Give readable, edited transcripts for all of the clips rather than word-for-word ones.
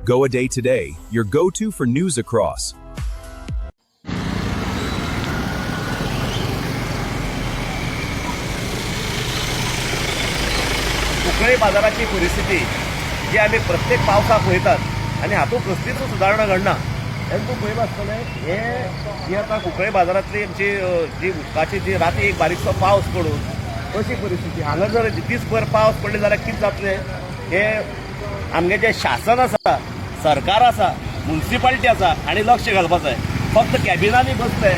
Go a Day Today, your go-to for news across. Cuncolim बाजाराची परिस्थिती जी आम्ही प्रत्येक पावसाक पळयतात आणि हातूंत कसलीच सुदारणा घडना हें तूं पळयत आसतलें हे जी आतां कुंकळी बाजारांतली आमची जी उदकाची जी राती एक बारीकसो पावस पडून अशी परिस्थिती हांगा जर दिसभर पावस पडले जाल्यार कितें जातलें हें आमगे जें शासन आसा सरकार आसा म्युनिसिपालिटी आसा हांणी लक्ष घालपाक जाय फक्त कॅबिनांनी बसले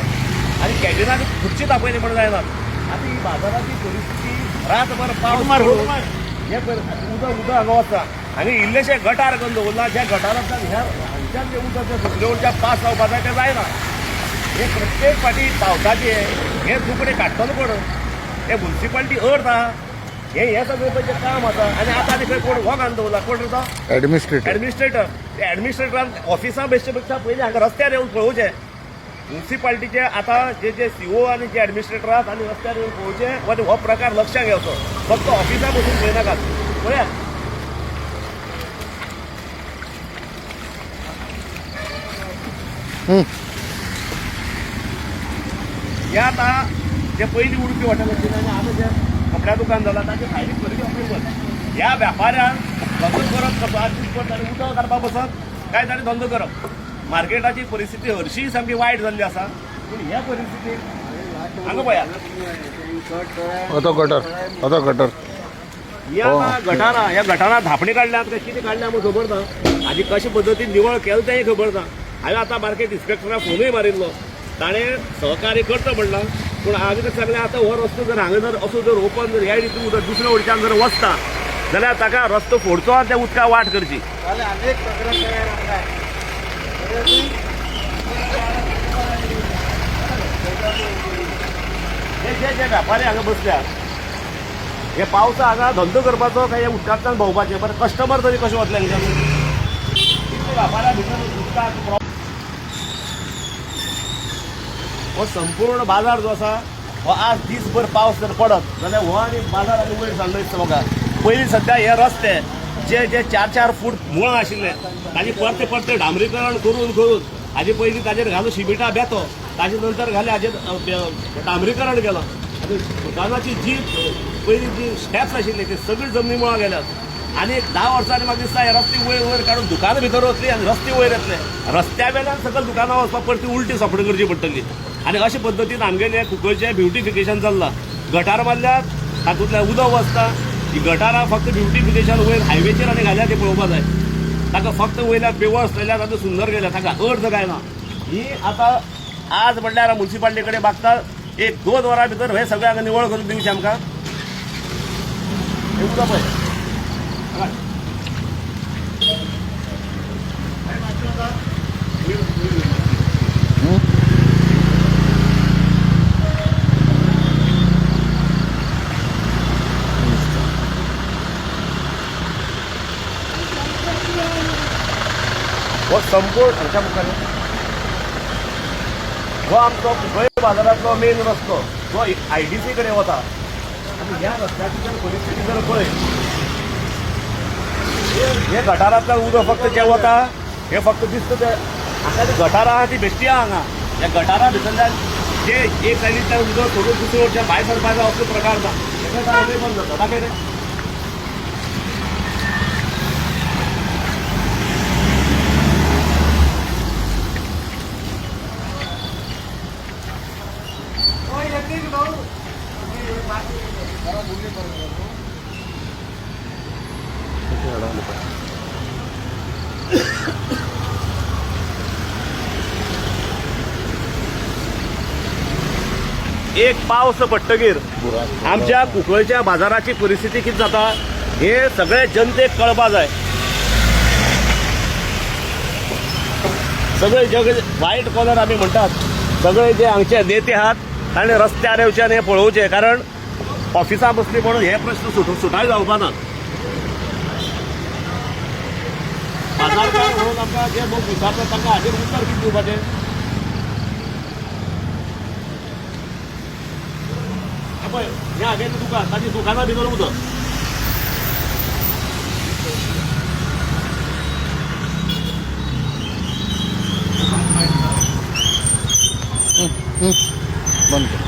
आनी कॅबिनांनी खुर्ची दाखयली म्हणून जायना आतां ही बाजाराची परिस्थिती रातभर पावस पडून हे उदक हांगा वता आनी इल्लेशे गटार करून दवरला ज्या गटारांतल्यान ह्या हांगच्यान जें उदक जें दुसरे वयल्यान पास जावपाक जाय तें जायना हे प्रत्येक फाटी पावसाचे हे तुकडे काडटलो कोण हे म्युनिसिपालिटी अर्थ आहा हे सगळें पळय काम आसा आनी आतां आनी खंय कोण हो घालून दवरला कोण तो एडमिनिस्ट्रेटर त्या एडमिनिस्ट्रेटरान ऑफिसां बेश्टे पेक्षा पयलीं हांगा रस्त्यार येवन पळोवचें म्युनिसिपालिटीचे आतां जे सीओ आनी जे एडमिनिस्ट्रेटर आहात आनी रस्त्यार येवन पळोवचें वा हो प्रकार लक्षांत घेवचो फक्त ऑफिसां बसून पळयनाकात पळयात हे आतां जे पयलीं उडपी हॉटेल आशिल्लें आनी आतां जें कपड्या दुकान जालां ताचे भायली खरेदी ऑफिस ह्या वेपाऱ्यांक धंदो करप कसो आनी उदक काडपाक बसप काय ताणें धंदो करप मार्केटाची परिस्थिती हरशीं सामकी वायट जाल्ली आसा पूण ह्या परिस्थितीक हांगा पळयात गटर ह्या गटारां धापणी काडल्यात काय कितें काडल्या म्हूण खबर ना आनी कशे पद्दतीन निवळ केलो तेंय खबर ना हांवें आतां मार्केट इन्स्पेक्टराक फोनूय मारिल्लो ताणें सहकार्य करता म्हणलां पूण हांवें कितें सांगलें आतां हो रस्तो जर हांगा जर असो जर ओपन जर ह्या रितीन उदक दुसऱ्या वयच्यान जर वचता जाल्यार ताका रस्तो फोडचो आनी त्या उदका वाट करची जे व्यापारी हांगा बसल्यात हे पावसा हांगा धंदो करपाचो काय हे उदकांतल्यान भोंवपाचें बरें कस्टमर तरी कशें वतले व्यापाऱ्या भितर उदकाक हो संपूर्ण बाजार जो आसा हो आज दिसभर पावस जर पडत जाल्यार हो आनी बाजार आनी वयर जाल्लो दिसता म्हाका पयलीं सद्या हे रस्ते जे 4-4 फूट मुळां आशिल्ले ताजे परते डांबरीकरण करून हाजे पयलीं ताजेर घालून शिमिटा बेतो ताजे नंतर घाले हाजेर डांबरीकरण केलं आनी दुकानाची जी पयलीं जी स्टेप्स आशिल्ले ते सगळी जमनी मुळां गेल्यात आनी 10 वर्सांनी म्हाका दिसता हे रस्ते वयर काडून दुकानां भितर वतली आनी रस्ते वयर येतले रस्त्या वेल्यान सकयल दुकानां वचपाक परती उलटी सपड करची पडटली आनी अशे पद्दतीन आमगेलें कुंकळचें ब्युटिफिकेशन चल्लां गटार मारल्यात तातूंतल्यान उदक वचता ही गटारां फक्त ब्युटिफिकेशन वयर हायवेचेर आनी घाल्या तें पळोवपाक जाय ताका फक्त वयल्यान पेवर्स जाल्यार ताका सुंदर केल्या ताका अर्थ काय ना ही आतां आज म्हणल्यार म्युनिसिपालिटी कडेन मागता 1-2 वरां भितर हे सगळें हांगा निवळ करून दिवचें आमकां हे उदक पळय हो संपूर्ण हांच्या मुखार हो आमचो कुंकळी बाजारांतलो मेन रस्तो जो IDC कडेन वता आनी ह्या रस्त्याची जर परिस्थिती जर पळय हे गटारांतल्यान उदक फक्त जें वता हे फक्त दिसता ते हांगा ती गटारां आहा ती बेश्टी आहा हांगा ह्या गटारां भितरल्यान जे एक सायडींतल्यान उदक सोडून दुसरे वयच्यान भायर सरपाचो असलो प्रकार ना हेका बंद जाता ताका रे एक पावस पडटकीर आमच्या कुंकळच्या बाजाराची परिस्थिती कितें जाता हे सगळे जनतेक कळपा जाय सगळे जग व्हायट कॉलर आमी म्हणटात सगळे जे हांगचे नेते आहात ताणें रस्त्यार येवचें हें पळोवचें कारण ऑफिसां बसली म्हणून हे प्रश्न सुटाय जावपा ना बाजारकार म्हणून आमकां जे लोक विचारतात तांकां हाजेर उत्तर कितें दिवपाचें पळय हें हांगेलें दुकान ताची दुकाना भितर उदक बंद कर.